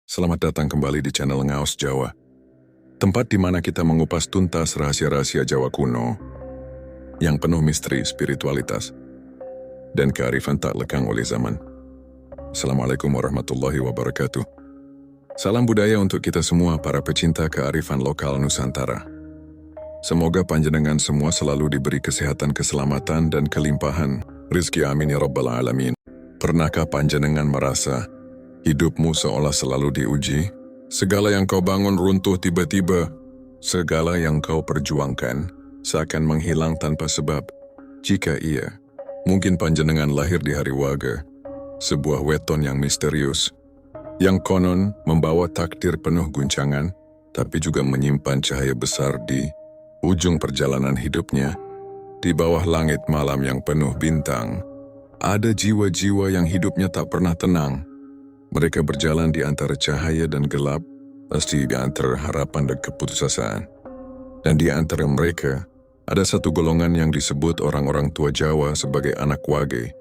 Selamat datang kembali di channel Ngaos Jawa, tempat di mana kita mengupas tuntas rahasia-rahasia Jawa kuno yang penuh misteri, spiritualitas, dan kearifan tak lekang oleh zaman. Assalamualaikum warahmatullahi wabarakatuh. Salam budaya untuk kita semua para pecinta kearifan lokal Nusantara. Semoga panjenengan semua selalu diberi kesehatan, keselamatan, dan kelimpahan rizki, amin ya rabbal alamin. Pernahkah panjenengan merasa hidupmu seolah selalu diuji? Segala yang kau bangun runtuh tiba-tiba. Segala yang kau perjuangkan seakan menghilang tanpa sebab. Jika iya, mungkin panjenengan lahir di hari Wage, sebuah weton yang misterius, yang konon membawa takdir penuh guncangan, tapi juga menyimpan cahaya besar di ujung perjalanan hidupnya. Di bawah langit malam yang penuh bintang, ada jiwa-jiwa yang hidupnya tak pernah tenang. Mereka berjalan di antara cahaya dan gelap, pasti di antara harapan dan keputusasaan. Dan di antara mereka, ada satu golongan yang disebut orang-orang tua Jawa sebagai anak Wage.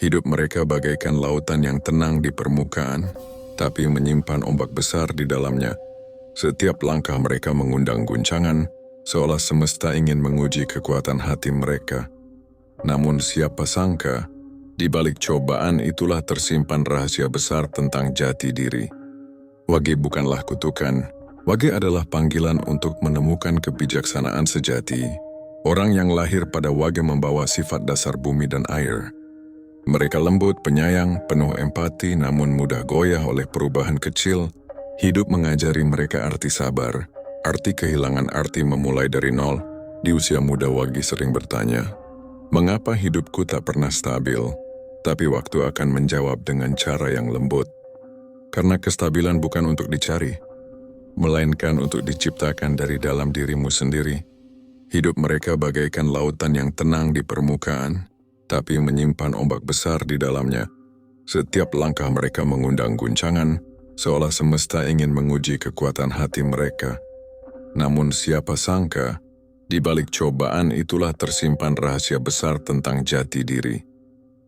Hidup mereka bagaikan lautan yang tenang di permukaan, tapi menyimpan ombak besar di dalamnya. Setiap langkah mereka mengundang guncangan, seolah semesta ingin menguji kekuatan hati mereka. Namun siapa sangka, di balik cobaan itulah tersimpan rahasia besar tentang jati diri. Wage bukanlah kutukan. Wage adalah panggilan untuk menemukan kebijaksanaan sejati. Orang yang lahir pada Wage membawa sifat dasar bumi dan air. Mereka lembut, penyayang, penuh empati, namun mudah goyah oleh perubahan kecil. Hidup mengajari mereka arti sabar, arti kehilangan, arti memulai dari nol. Di usia muda Wage sering bertanya, mengapa hidupku tak pernah stabil? Tapi waktu akan menjawab dengan cara yang lembut. Karena kestabilan bukan untuk dicari, melainkan untuk diciptakan dari dalam dirimu sendiri. Hidup mereka bagaikan lautan yang tenang di permukaan, tapi menyimpan ombak besar di dalamnya. Setiap langkah mereka mengundang guncangan, seolah semesta ingin menguji kekuatan hati mereka. Namun siapa sangka, di balik cobaan itulah tersimpan rahasia besar tentang jati diri.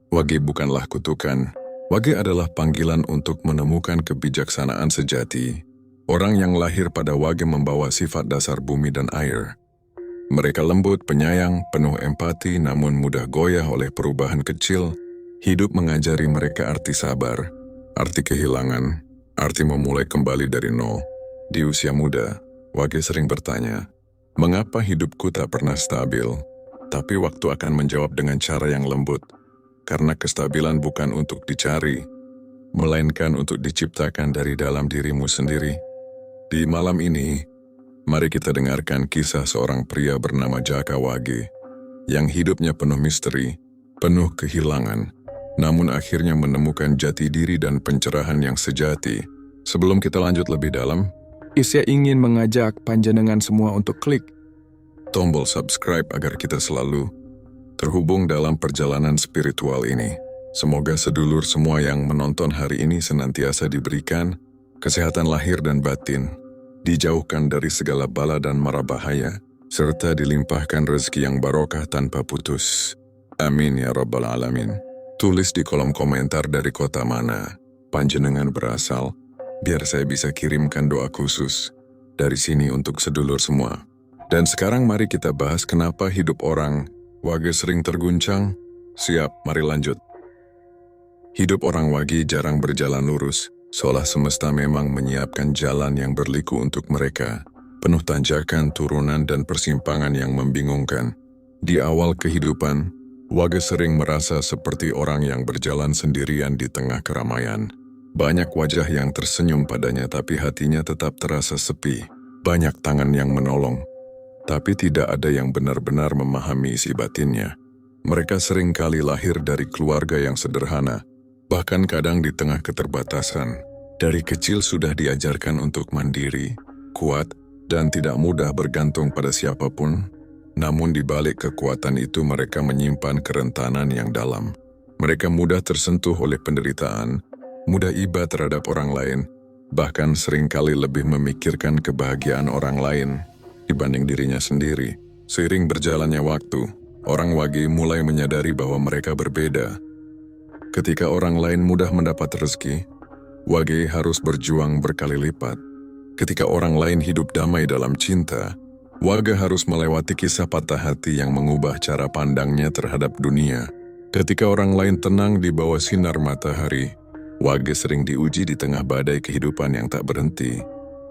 Wage bukanlah kutukan. Wage adalah panggilan untuk menemukan kebijaksanaan sejati. Orang yang lahir pada Wage membawa sifat dasar bumi dan air. Mereka lembut, penyayang, penuh empati, namun mudah goyah oleh perubahan kecil. Hidup mengajari mereka arti sabar, arti kehilangan, arti memulai kembali dari nol. Di usia muda, Wage sering bertanya, mengapa hidupku tak pernah stabil? Tapi waktu akan menjawab dengan cara yang lembut. Karena kestabilan bukan untuk dicari, melainkan untuk diciptakan dari dalam dirimu sendiri. Di malam ini, mari kita dengarkan kisah seorang pria bernama Jaka Wage, yang hidupnya penuh misteri, penuh kehilangan, namun akhirnya menemukan jati diri dan pencerahan yang sejati. Sebelum kita lanjut lebih dalam, saya ingin mengajak panjenengan semua untuk klik tombol subscribe agar kita selalu terhubung dalam perjalanan spiritual ini. Semoga sedulur semua yang menonton hari ini senantiasa diberikan kesehatan lahir dan batin, dijauhkan dari segala bala dan mara bahaya, serta dilimpahkan rezeki yang barokah tanpa putus. Amin ya rabbal alamin. Tulis di kolom komentar dari kota mana panjenengan berasal, biar saya bisa kirimkan doa khusus dari sini untuk sedulur semua. Dan sekarang mari kita bahas kenapa hidup orang Wage sering terguncang. Siap, mari lanjut. Hidup orang Wage jarang berjalan lurus, seolah semesta memang menyiapkan jalan yang berliku untuk mereka, penuh tanjakan, turunan, dan persimpangan yang membingungkan. Di awal kehidupan, Wage sering merasa seperti orang yang berjalan sendirian di tengah keramaian. Banyak wajah yang tersenyum padanya, tapi hatinya tetap terasa sepi. Banyak tangan yang menolong, tapi tidak ada yang benar-benar memahami isi batinnya. Mereka sering kali lahir dari keluarga yang sederhana, bahkan kadang di tengah keterbatasan. Dari kecil sudah diajarkan untuk mandiri, kuat, dan tidak mudah bergantung pada siapapun. Namun di balik kekuatan itu mereka menyimpan kerentanan yang dalam. Mereka mudah tersentuh oleh penderitaan, mudah iba terhadap orang lain, bahkan seringkali lebih memikirkan kebahagiaan orang lain dibanding dirinya sendiri. Seiring berjalannya waktu, orang Wage mulai menyadari bahwa mereka berbeda. Ketika orang lain mudah mendapat rezeki, Wage harus berjuang berkali lipat. Ketika orang lain hidup damai dalam cinta, Wage harus melewati kisah patah hati yang mengubah cara pandangnya terhadap dunia. Ketika orang lain tenang di bawah sinar matahari, Wage sering diuji di tengah badai kehidupan yang tak berhenti.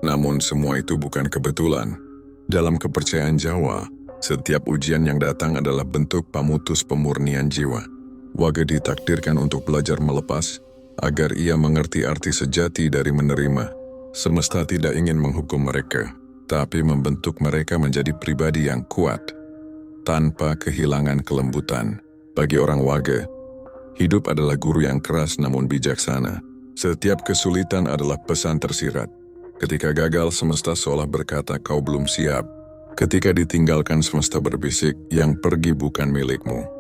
Namun semua itu bukan kebetulan. Dalam kepercayaan Jawa, setiap ujian yang datang adalah bentuk pamutus pemurnian jiwa. Wage ditakdirkan untuk belajar melepas, agar ia mengerti arti sejati dari menerima. Semesta tidak ingin menghukum mereka, tapi membentuk mereka menjadi pribadi yang kuat, tanpa kehilangan kelembutan. Bagi orang Wage, hidup adalah guru yang keras namun bijaksana. Setiap kesulitan adalah pesan tersirat. Ketika gagal, semesta seolah berkata, kau belum siap. Ketika ditinggalkan, semesta berbisik, yang pergi bukan milikmu.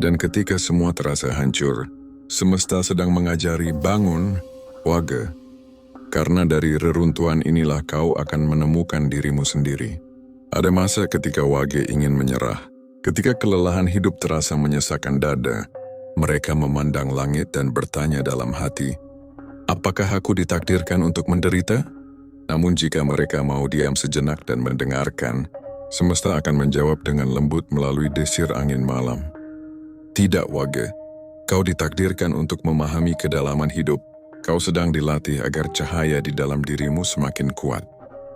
Dan ketika semua terasa hancur, semesta sedang mengajari, bangun, Wage. Karena dari reruntuhan inilah kau akan menemukan dirimu sendiri. Ada masa ketika Wage ingin menyerah. Ketika kelelahan hidup terasa menyesakkan dada, mereka memandang langit dan bertanya dalam hati, apakah aku ditakdirkan untuk menderita? Namun jika mereka mau diam sejenak dan mendengarkan, semesta akan menjawab dengan lembut melalui desir angin malam. Tidak, Wage. Kau ditakdirkan untuk memahami kedalaman hidup. Kau sedang dilatih agar cahaya di dalam dirimu semakin kuat.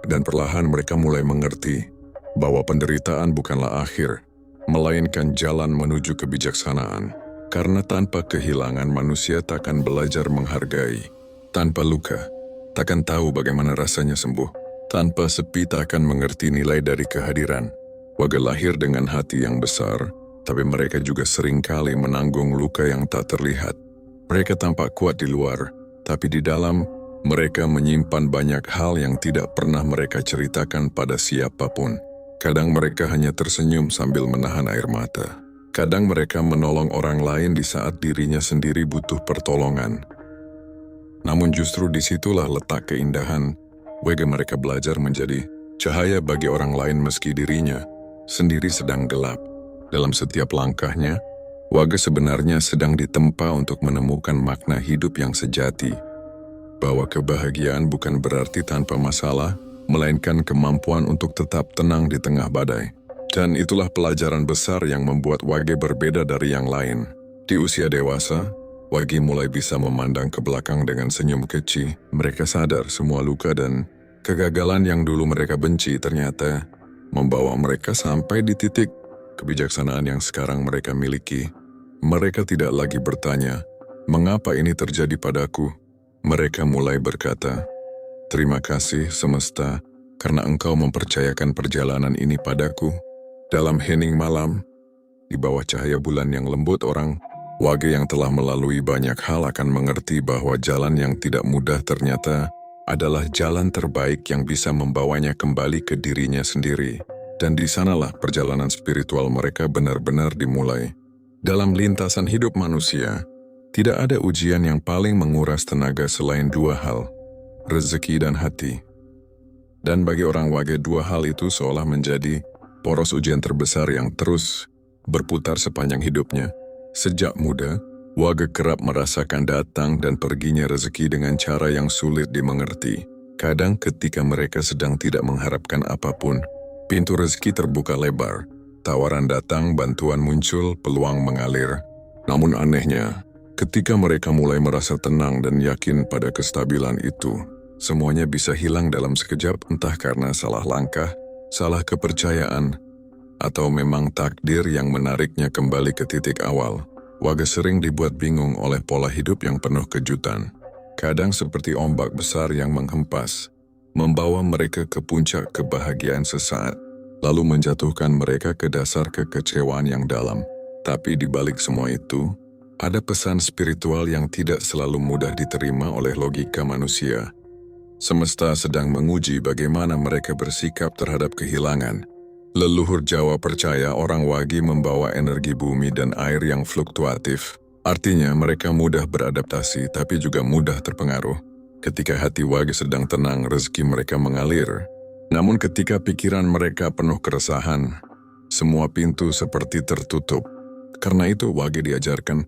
Dan perlahan mereka mulai mengerti bahwa penderitaan bukanlah akhir, melainkan jalan menuju kebijaksanaan. Karena tanpa kehilangan manusia takkan belajar menghargai. Tanpa luka, takkan tahu bagaimana rasanya sembuh. Tanpa sepi takkan mengerti nilai dari kehadiran. Wage lahir dengan hati yang besar, tapi mereka juga seringkali menanggung luka yang tak terlihat. Mereka tampak kuat di luar, tapi di dalam mereka menyimpan banyak hal yang tidak pernah mereka ceritakan pada siapapun. Kadang mereka hanya tersenyum sambil menahan air mata. Kadang mereka menolong orang lain di saat dirinya sendiri butuh pertolongan. Namun justru disitulah letak keindahan. Wage mereka belajar menjadi cahaya bagi orang lain meski dirinya sendiri sedang gelap. Dalam setiap langkahnya, Wage sebenarnya sedang ditempa untuk menemukan makna hidup yang sejati. Bahwa kebahagiaan bukan berarti tanpa masalah, melainkan kemampuan untuk tetap tenang di tengah badai. Dan itulah pelajaran besar yang membuat Wage berbeda dari yang lain. Di usia dewasa, Wage mulai bisa memandang ke belakang dengan senyum kecil. Mereka sadar semua luka dan kegagalan yang dulu mereka benci ternyata membawa mereka sampai di titik kebijaksanaan yang sekarang mereka miliki. Mereka tidak lagi bertanya, mengapa ini terjadi padaku? Mereka mulai berkata, terima kasih semesta, karena engkau mempercayakan perjalanan ini padaku. Dalam hening malam, di bawah cahaya bulan yang lembut, orang Wage yang telah melalui banyak hal akan mengerti bahwa jalan yang tidak mudah ternyata adalah jalan terbaik yang bisa membawanya kembali ke dirinya sendiri. Dan di sanalah perjalanan spiritual mereka benar-benar dimulai. Dalam lintasan hidup manusia, tidak ada ujian yang paling menguras tenaga selain dua hal, rezeki dan hati. Dan bagi orang Wage, dua hal itu seolah menjadi poros ujian terbesar yang terus berputar sepanjang hidupnya. Sejak muda, Wage kerap merasakan datang dan perginya rezeki dengan cara yang sulit dimengerti. Kadang ketika mereka sedang tidak mengharapkan apapun, pintu rezeki terbuka lebar, tawaran datang, bantuan muncul, peluang mengalir. Namun anehnya, ketika mereka mulai merasa tenang dan yakin pada kestabilan itu, semuanya bisa hilang dalam sekejap, entah karena salah langkah, salah kepercayaan, atau memang takdir yang menariknya kembali ke titik awal. Wage sering dibuat bingung oleh pola hidup yang penuh kejutan. Kadang seperti ombak besar yang menghempas, membawa mereka ke puncak kebahagiaan sesaat, lalu menjatuhkan mereka ke dasar kekecewaan yang dalam. Tapi di balik semua itu, ada pesan spiritual yang tidak selalu mudah diterima oleh logika manusia. Semesta sedang menguji bagaimana mereka bersikap terhadap kehilangan. Leluhur Jawa percaya orang Wage membawa energi bumi dan air yang fluktuatif. Artinya mereka mudah beradaptasi tapi juga mudah terpengaruh. Ketika hati Wage sedang tenang, rezeki mereka mengalir. Namun ketika pikiran mereka penuh keresahan, semua pintu seperti tertutup. Karena itu Wage diajarkan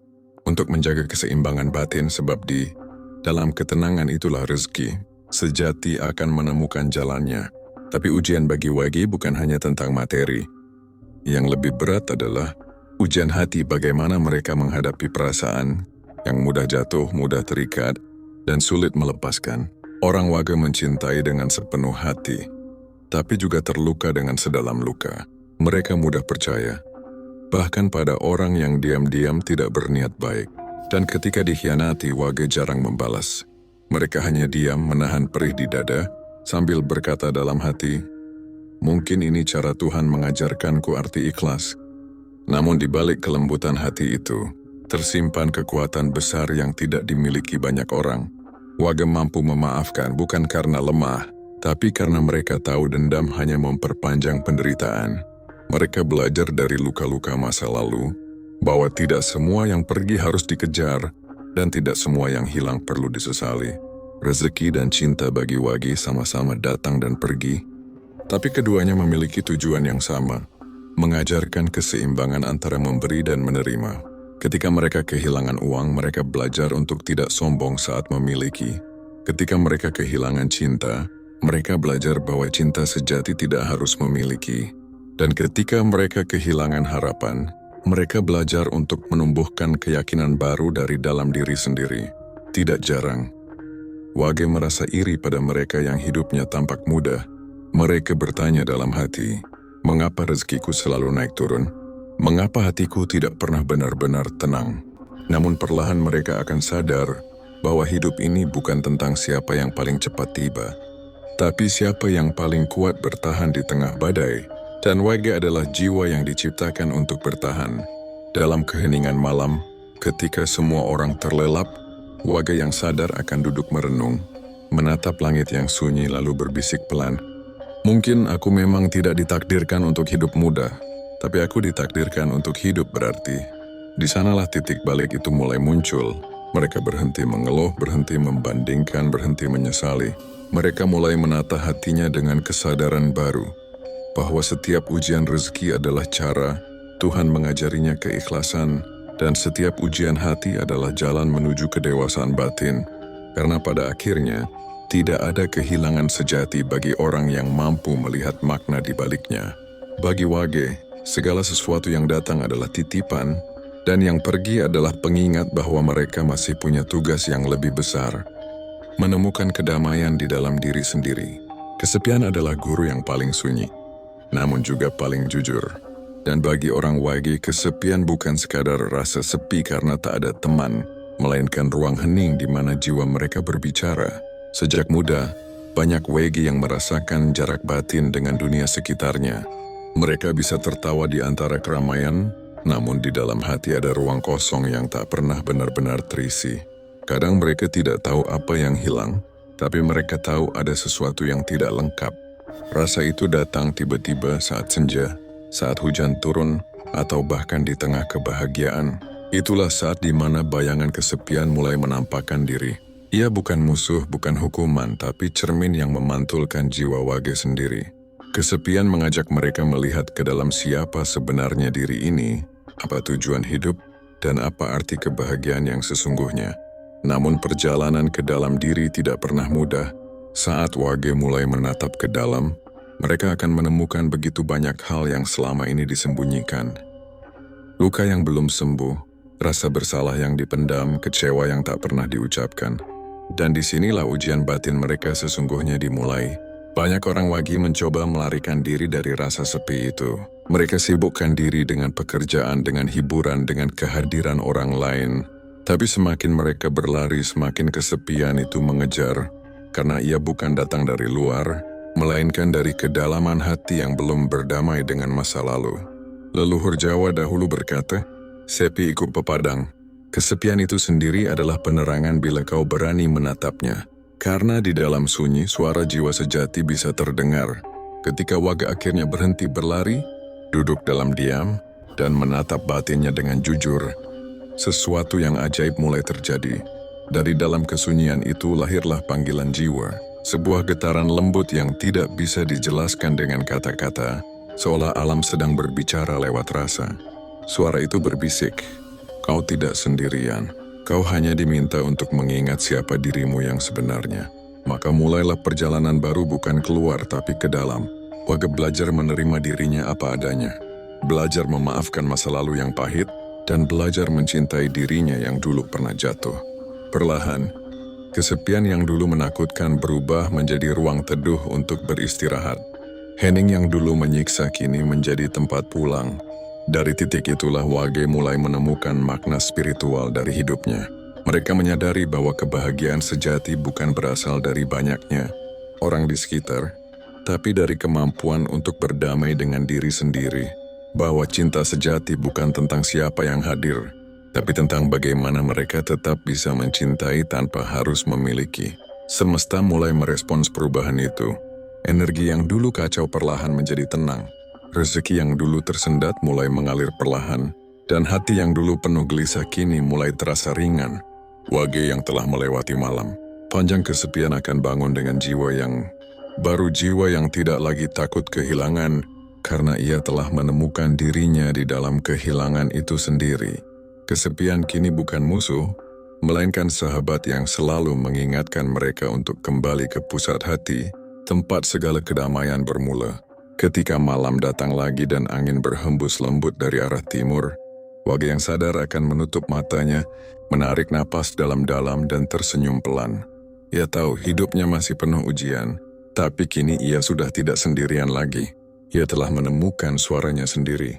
untuk menjaga keseimbangan batin sebab di dalam ketenangan itulah rezeki sejati akan menemukan jalannya. Tapi ujian bagi Wage bukan hanya tentang materi. Yang lebih berat adalah ujian hati, bagaimana mereka menghadapi perasaan yang mudah jatuh, mudah terikat, dan sulit melepaskan. Orang Wage mencintai dengan sepenuh hati, tapi juga terluka dengan sedalam luka. Mereka mudah percaya, bahkan pada orang yang diam-diam tidak berniat baik. Dan ketika dikhianati, Wage jarang membalas. Mereka hanya diam, menahan perih di dada, sambil berkata dalam hati, mungkin ini cara Tuhan mengajarkanku arti ikhlas. Namun di balik kelembutan hati itu, tersimpan kekuatan besar yang tidak dimiliki banyak orang. Wage mampu memaafkan bukan karena lemah, tapi karena mereka tahu dendam hanya memperpanjang penderitaan. Mereka belajar dari luka-luka masa lalu, bahwa tidak semua yang pergi harus dikejar, dan tidak semua yang hilang perlu disesali. Rezeki dan cinta bagi Wage sama-sama datang dan pergi, tapi keduanya memiliki tujuan yang sama, mengajarkan keseimbangan antara memberi dan menerima. Ketika mereka kehilangan uang, mereka belajar untuk tidak sombong saat memiliki. Ketika mereka kehilangan cinta, mereka belajar bahwa cinta sejati tidak harus memiliki. Dan ketika mereka kehilangan harapan, mereka belajar untuk menumbuhkan keyakinan baru dari dalam diri sendiri. Tidak jarang, Wage merasa iri pada mereka yang hidupnya tampak mudah. Mereka bertanya dalam hati, mengapa rezekiku selalu naik turun? Mengapa hatiku tidak pernah benar-benar tenang? Namun perlahan mereka akan sadar bahwa hidup ini bukan tentang siapa yang paling cepat tiba, tapi siapa yang paling kuat bertahan di tengah badai. Dan Wage adalah jiwa yang diciptakan untuk bertahan. Dalam keheningan malam, ketika semua orang terlelap, Wage yang sadar akan duduk merenung, menatap langit yang sunyi lalu berbisik pelan. Mungkin aku memang tidak ditakdirkan untuk hidup mudah, tapi aku ditakdirkan untuk hidup berarti. Di sanalah titik balik itu mulai muncul. Mereka berhenti mengeluh, berhenti membandingkan, berhenti menyesali. Mereka mulai menata hatinya dengan kesadaran baru, bahwa setiap ujian rezeki adalah cara Tuhan mengajarinya keikhlasan, dan setiap ujian hati adalah jalan menuju kedewasaan batin. Karena pada akhirnya, tidak ada kehilangan sejati bagi orang yang mampu melihat makna di baliknya. Bagi Wage, segala sesuatu yang datang adalah titipan, dan yang pergi adalah pengingat bahwa mereka masih punya tugas yang lebih besar. Menemukan kedamaian di dalam diri sendiri. Kesepian adalah guru yang paling sunyi, namun juga paling jujur. Dan bagi orang Wage, kesepian bukan sekadar rasa sepi karena tak ada teman, melainkan ruang hening di mana jiwa mereka berbicara. Sejak muda, banyak Wage yang merasakan jarak batin dengan dunia sekitarnya. Mereka bisa tertawa di antara keramaian, namun di dalam hati ada ruang kosong yang tak pernah benar-benar terisi. Kadang mereka tidak tahu apa yang hilang, tapi mereka tahu ada sesuatu yang tidak lengkap. Rasa itu datang tiba-tiba saat senja, saat hujan turun, atau bahkan di tengah kebahagiaan. Itulah saat di mana bayangan kesepian mulai menampakkan diri. Ia bukan musuh, bukan hukuman, tapi cermin yang memantulkan jiwa Wage sendiri. Kesepian mengajak mereka melihat ke dalam siapa sebenarnya diri ini, apa tujuan hidup, dan apa arti kebahagiaan yang sesungguhnya. Namun perjalanan ke dalam diri tidak pernah mudah. Saat Wage mulai menatap ke dalam, mereka akan menemukan begitu banyak hal yang selama ini disembunyikan. Luka yang belum sembuh, rasa bersalah yang dipendam, kecewa yang tak pernah diucapkan. Dan disinilah ujian batin mereka sesungguhnya dimulai. Banyak orang Wage mencoba melarikan diri dari rasa sepi itu. Mereka sibukkan diri dengan pekerjaan, dengan hiburan, dengan kehadiran orang lain. Tapi semakin mereka berlari, semakin kesepian itu mengejar. Karena ia bukan datang dari luar, melainkan dari kedalaman hati yang belum berdamai dengan masa lalu. Leluhur Jawa dahulu berkata, "Sepi ikut pepadang." Kesepian itu sendiri adalah penerangan bila kau berani menatapnya. Karena di dalam sunyi, suara jiwa sejati bisa terdengar. Ketika Wage akhirnya berhenti berlari, duduk dalam diam, dan menatap batinnya dengan jujur, sesuatu yang ajaib mulai terjadi. Dari dalam kesunyian itu lahirlah panggilan jiwa, sebuah getaran lembut yang tidak bisa dijelaskan dengan kata-kata, seolah alam sedang berbicara lewat rasa. Suara itu berbisik, Kau tidak sendirian. Kau hanya diminta untuk mengingat siapa dirimu yang sebenarnya. Maka mulailah perjalanan baru, bukan keluar tapi ke dalam. Wage belajar menerima dirinya apa adanya. Belajar memaafkan masa lalu yang pahit dan belajar mencintai dirinya yang dulu pernah jatuh. Perlahan, kesepian yang dulu menakutkan berubah menjadi ruang teduh untuk beristirahat. Hening yang dulu menyiksa kini menjadi tempat pulang. Dari titik itulah Wage mulai menemukan makna spiritual dari hidupnya. Mereka menyadari bahwa kebahagiaan sejati bukan berasal dari banyaknya orang di sekitar, tapi dari kemampuan untuk berdamai dengan diri sendiri. Bahwa cinta sejati bukan tentang siapa yang hadir, tapi tentang bagaimana mereka tetap bisa mencintai tanpa harus memiliki. Semesta mulai merespons perubahan itu. Energi yang dulu kacau perlahan menjadi tenang. Rezeki yang dulu tersendat mulai mengalir perlahan, dan hati yang dulu penuh gelisah kini mulai terasa ringan. Wage yang telah melewati malam panjang kesepian akan bangun dengan jiwa yang baru, jiwa yang tidak lagi takut kehilangan, karena ia telah menemukan dirinya di dalam kehilangan itu sendiri. Kesepian kini bukan musuh, melainkan sahabat yang selalu mengingatkan mereka untuk kembali ke pusat hati, tempat segala kedamaian bermula. Ketika malam datang lagi dan angin berhembus lembut dari arah timur, Wage yang sadar akan menutup matanya, menarik napas dalam-dalam dan tersenyum pelan. Ia tahu hidupnya masih penuh ujian, tapi kini ia sudah tidak sendirian lagi. Ia telah menemukan suaranya sendiri,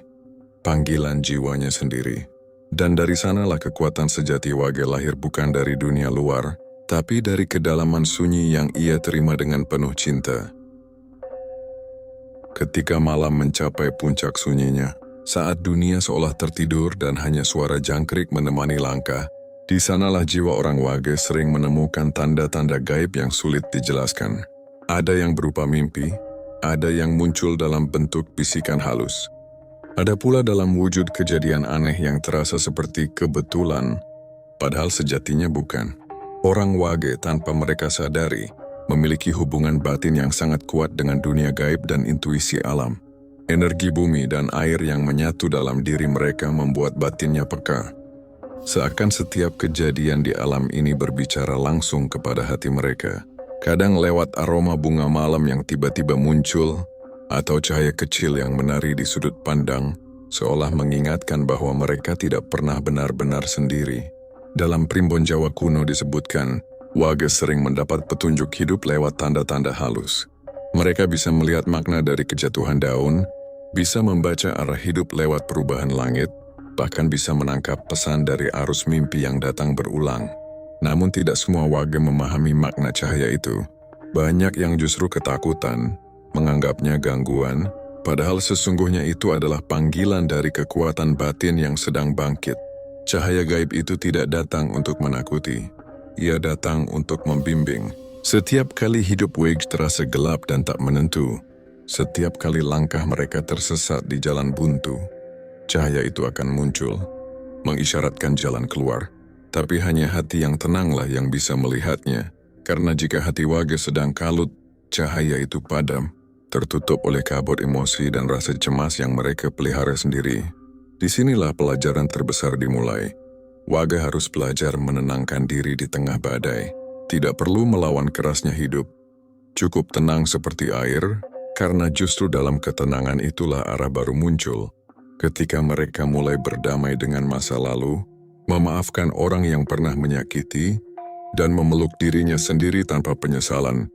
panggilan jiwanya sendiri. Dan dari sanalah kekuatan sejati Wage lahir, bukan dari dunia luar, tapi dari kedalaman sunyi yang ia terima dengan penuh cinta. Ketika malam mencapai puncak sunyinya, saat dunia seolah tertidur dan hanya suara jangkrik menemani langkah, di sanalah jiwa orang Wage sering menemukan tanda-tanda gaib yang sulit dijelaskan. Ada yang berupa mimpi, ada yang muncul dalam bentuk bisikan halus. Ada pula dalam wujud kejadian aneh yang terasa seperti kebetulan, padahal sejatinya bukan. Orang Wage tanpa mereka sadari memiliki hubungan batin yang sangat kuat dengan dunia gaib dan intuisi alam. Energi bumi dan air yang menyatu dalam diri mereka membuat batinnya peka. Seakan setiap kejadian di alam ini berbicara langsung kepada hati mereka. Kadang lewat aroma bunga malam yang tiba-tiba muncul, atau cahaya kecil yang menari di sudut pandang, seolah mengingatkan bahwa mereka tidak pernah benar-benar sendiri. Dalam primbon Jawa kuno disebutkan, Wage sering mendapat petunjuk hidup lewat tanda-tanda halus. Mereka bisa melihat makna dari kejatuhan daun, bisa membaca arah hidup lewat perubahan langit, bahkan bisa menangkap pesan dari arus mimpi yang datang berulang. Namun tidak semua Wage memahami makna cahaya itu. Banyak yang justru ketakutan, menganggapnya gangguan, padahal sesungguhnya itu adalah panggilan dari kekuatan batin yang sedang bangkit. Cahaya gaib itu tidak datang untuk menakuti. Ia datang untuk membimbing. Setiap kali hidup Wage terasa gelap dan tak menentu, setiap kali langkah mereka tersesat di jalan buntu, cahaya itu akan muncul, mengisyaratkan jalan keluar. Tapi hanya hati yang tenanglah yang bisa melihatnya, karena jika hati Wage sedang kalut, cahaya itu padam, tertutup oleh kabut emosi dan rasa cemas yang mereka pelihara sendiri. Disinilah pelajaran terbesar dimulai. Wage harus belajar menenangkan diri di tengah badai. Tidak perlu melawan kerasnya hidup. Cukup tenang seperti air, karena justru dalam ketenangan itulah arah baru muncul. Ketika mereka mulai berdamai dengan masa lalu, memaafkan orang yang pernah menyakiti, dan memeluk dirinya sendiri tanpa penyesalan,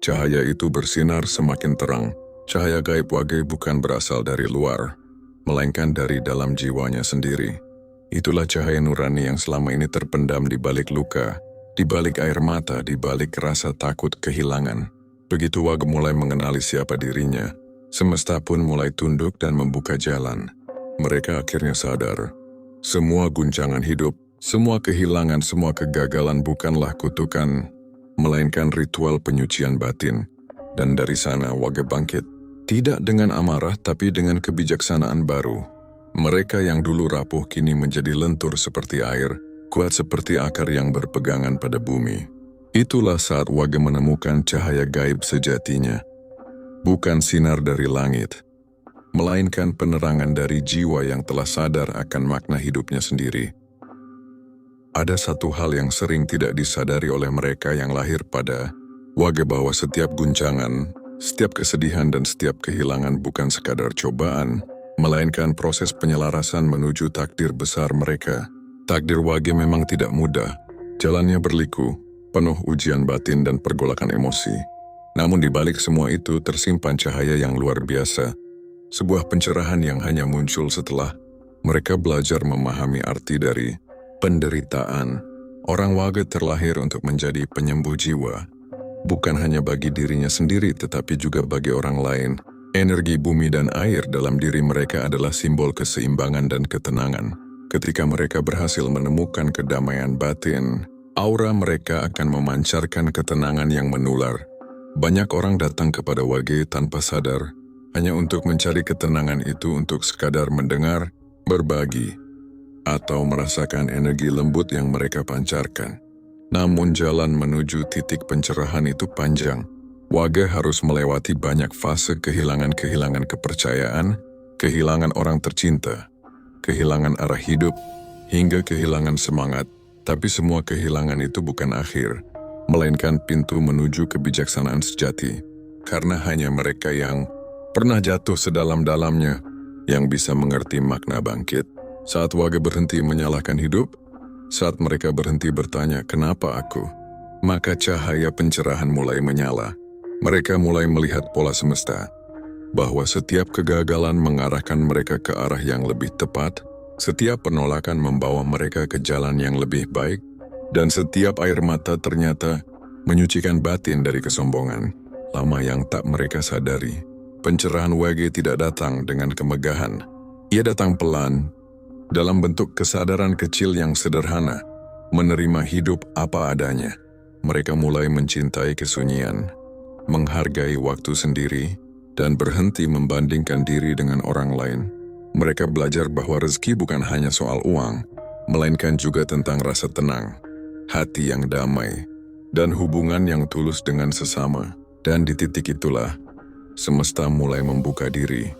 cahaya itu bersinar semakin terang. Cahaya gaib Wage bukan berasal dari luar, melainkan dari dalam jiwanya sendiri. Itulah cahaya nurani yang selama ini terpendam di balik luka, di balik air mata, di balik rasa takut kehilangan. Begitu Wage mulai mengenali siapa dirinya, semesta pun mulai tunduk dan membuka jalan. Mereka akhirnya sadar, semua guncangan hidup, semua kehilangan, semua kegagalan bukanlah kutukan, melainkan ritual penyucian batin. Dan dari sana Wage bangkit, tidak dengan amarah tapi dengan kebijaksanaan baru. Mereka yang dulu rapuh kini menjadi lentur seperti air, kuat seperti akar yang berpegangan pada bumi. Itulah saat Wage menemukan cahaya gaib sejatinya. Bukan sinar dari langit, melainkan penerangan dari jiwa yang telah sadar akan makna hidupnya sendiri. Ada satu hal yang sering tidak disadari oleh mereka yang lahir pada Wage, bahwa setiap guncangan, setiap kesedihan dan setiap kehilangan bukan sekadar cobaan, melainkan proses penyelarasan menuju takdir besar mereka. Takdir Wage memang tidak mudah. Jalannya berliku, penuh ujian batin dan pergolakan emosi. Namun di balik semua itu tersimpan cahaya yang luar biasa. Sebuah pencerahan yang hanya muncul setelah mereka belajar memahami arti dari penderitaan. Orang Wage terlahir untuk menjadi penyembuh jiwa. Bukan hanya bagi dirinya sendiri tetapi juga bagi orang lain. Energi bumi dan air dalam diri mereka adalah simbol keseimbangan dan ketenangan. Ketika mereka berhasil menemukan kedamaian batin, aura mereka akan memancarkan ketenangan yang menular. Banyak orang datang kepada Wage tanpa sadar, hanya untuk mencari ketenangan itu untuk sekadar mendengar, berbagi, atau merasakan energi lembut yang mereka pancarkan. Namun jalan menuju titik pencerahan itu panjang. Wage harus melewati banyak fase kehilangan kepercayaan, kehilangan orang tercinta, kehilangan arah hidup, hingga kehilangan semangat. Tapi semua kehilangan itu bukan akhir, melainkan pintu menuju kebijaksanaan sejati. Karena hanya mereka yang pernah jatuh sedalam-dalamnya yang bisa mengerti makna bangkit. Saat Wage berhenti menyalahkan hidup, saat mereka berhenti bertanya, "Kenapa aku?" maka cahaya pencerahan mulai menyala. Mereka mulai melihat pola semesta, bahwa setiap kegagalan mengarahkan mereka ke arah yang lebih tepat, setiap penolakan membawa mereka ke jalan yang lebih baik, dan setiap air mata ternyata menyucikan batin dari kesombongan lama yang tak mereka sadari. Pencerahan Wage tidak datang dengan kemegahan. Ia datang pelan, dalam bentuk kesadaran kecil yang sederhana, menerima hidup apa adanya. Mereka mulai mencintai kesunyian, menghargai waktu sendiri, dan berhenti membandingkan diri dengan orang lain. Mereka belajar bahwa rezeki bukan hanya soal uang, melainkan juga tentang rasa tenang, hati yang damai, dan hubungan yang tulus dengan sesama. Dan di titik itulah, semesta mulai membuka diri.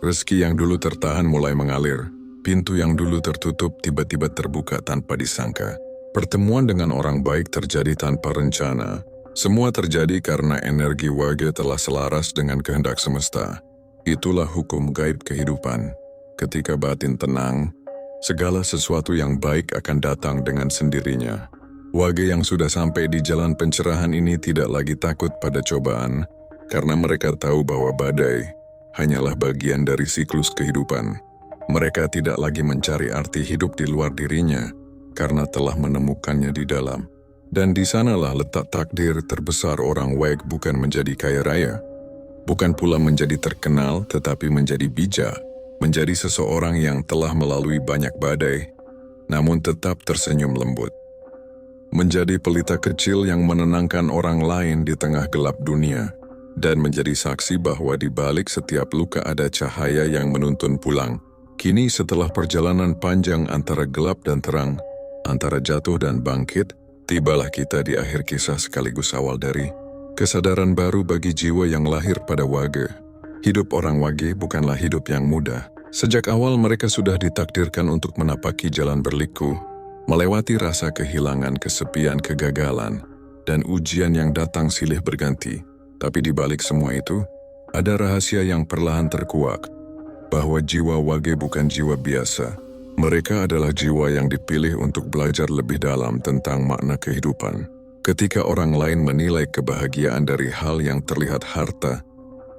Rezeki yang dulu tertahan mulai mengalir. Pintu yang dulu tertutup tiba-tiba terbuka tanpa disangka. Pertemuan dengan orang baik terjadi tanpa rencana. Semua terjadi karena energi Wage telah selaras dengan kehendak semesta. Itulah hukum gaib kehidupan. Ketika batin tenang, segala sesuatu yang baik akan datang dengan sendirinya. Wage yang sudah sampai di jalan pencerahan ini tidak lagi takut pada cobaan, karena mereka tahu bahwa badai hanyalah bagian dari siklus kehidupan. Mereka tidak lagi mencari arti hidup di luar dirinya, karena telah menemukannya di dalam. Dan di sanalah letak takdir terbesar orang Wage, bukan menjadi kaya raya, bukan pula menjadi terkenal, tetapi menjadi bijak, menjadi seseorang yang telah melalui banyak badai, namun tetap tersenyum lembut. Menjadi pelita kecil yang menenangkan orang lain di tengah gelap dunia, dan menjadi saksi bahwa di balik setiap luka ada cahaya yang menuntun pulang. Kini setelah perjalanan panjang antara gelap dan terang, antara jatuh dan bangkit, tibalah kita di akhir kisah sekaligus awal dari kesadaran baru bagi jiwa yang lahir pada Wage. Hidup orang Wage bukanlah hidup yang mudah. Sejak awal mereka sudah ditakdirkan untuk menapaki jalan berliku, melewati rasa kehilangan, kesepian, kegagalan, dan ujian yang datang silih berganti. Tapi di balik semua itu, ada rahasia yang perlahan terkuak, bahwa jiwa Wage bukan jiwa biasa. Mereka adalah jiwa yang dipilih untuk belajar lebih dalam tentang makna kehidupan. Ketika orang lain menilai kebahagiaan dari hal yang terlihat harta,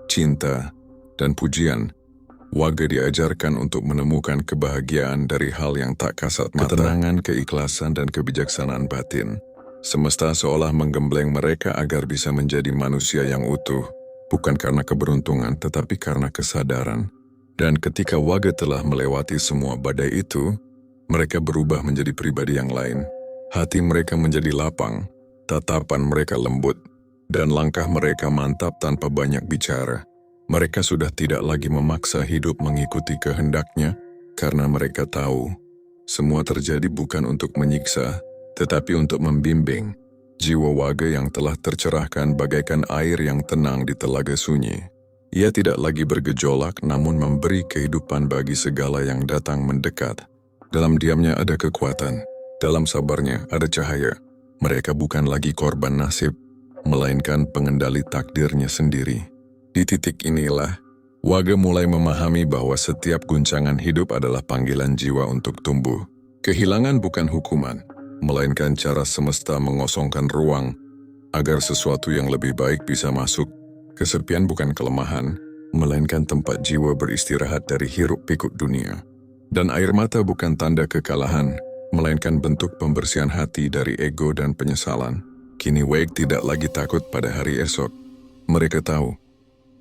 cinta, dan pujian, Wage diajarkan untuk menemukan kebahagiaan dari hal yang tak kasat mata. Ketenangan, keikhlasan, dan kebijaksanaan batin. Semesta seolah menggembleng mereka agar bisa menjadi manusia yang utuh, bukan karena keberuntungan tetapi karena kesadaran. Dan ketika Wage telah melewati semua badai itu, mereka berubah menjadi pribadi yang lain. Hati mereka menjadi lapang, tatapan mereka lembut, dan langkah mereka mantap tanpa banyak bicara. Mereka sudah tidak lagi memaksa hidup mengikuti kehendaknya, karena mereka tahu semua terjadi bukan untuk menyiksa, tetapi untuk membimbing. Jiwa Wage yang telah tercerahkan bagaikan air yang tenang di telaga sunyi. Ia tidak lagi bergejolak, namun memberi kehidupan bagi segala yang datang mendekat. Dalam diamnya ada kekuatan. Dalam sabarnya ada cahaya. Mereka bukan lagi korban nasib, melainkan pengendali takdirnya sendiri. Di titik inilah, Wage mulai memahami bahwa setiap guncangan hidup adalah panggilan jiwa untuk tumbuh. Kehilangan bukan hukuman, melainkan cara semesta mengosongkan ruang agar sesuatu yang lebih baik bisa masuk. Kesepian bukan kelemahan, melainkan tempat jiwa beristirahat dari hiruk-pikuk dunia. Dan air mata bukan tanda kekalahan, melainkan bentuk pembersihan hati dari ego dan penyesalan. Kini Wake tidak lagi takut pada hari esok. Mereka tahu,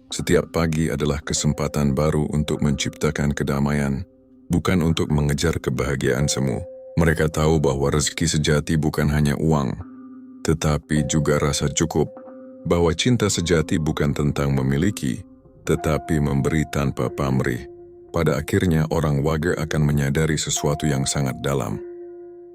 setiap pagi adalah kesempatan baru untuk menciptakan kedamaian, bukan untuk mengejar kebahagiaan semu. Mereka tahu bahwa rezeki sejati bukan hanya uang, tetapi juga rasa cukup. Bahwa cinta sejati bukan tentang memiliki, tetapi memberi tanpa pamrih. Pada akhirnya orang Wage akan menyadari sesuatu yang sangat dalam.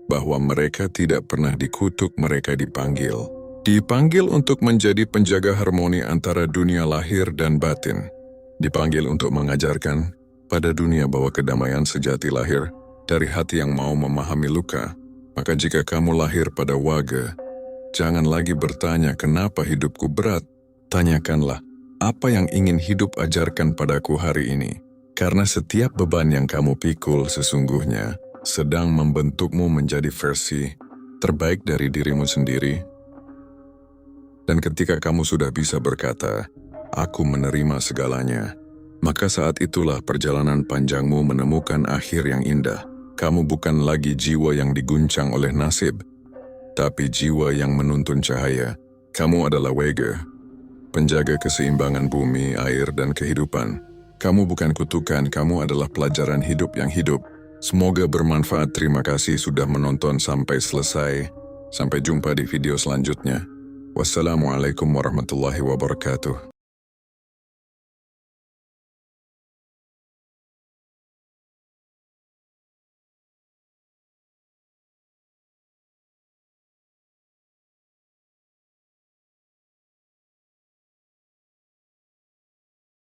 Bahwa mereka tidak pernah dikutuk, mereka dipanggil. Dipanggil untuk menjadi penjaga harmoni antara dunia lahir dan batin. Dipanggil untuk mengajarkan pada dunia bahwa kedamaian sejati lahir dari hati yang mau memahami luka. Maka jika kamu lahir pada Wage, jangan lagi bertanya kenapa hidupku berat. Tanyakanlah, apa yang ingin hidup ajarkan padaku hari ini? Karena setiap beban yang kamu pikul sesungguhnya sedang membentukmu menjadi versi terbaik dari dirimu sendiri. Dan ketika kamu sudah bisa berkata, aku menerima segalanya, maka saat itulah perjalanan panjangmu menemukan akhir yang indah. Kamu bukan lagi jiwa yang diguncang oleh nasib, tapi jiwa yang menuntun cahaya. Kamu adalah Wage, penjaga keseimbangan bumi, air, dan kehidupan. Kamu bukan kutukan, kamu adalah pelajaran hidup yang hidup. Semoga bermanfaat. Terima kasih sudah menonton sampai selesai. Sampai jumpa di video selanjutnya. Wassalamualaikum warahmatullahi wabarakatuh.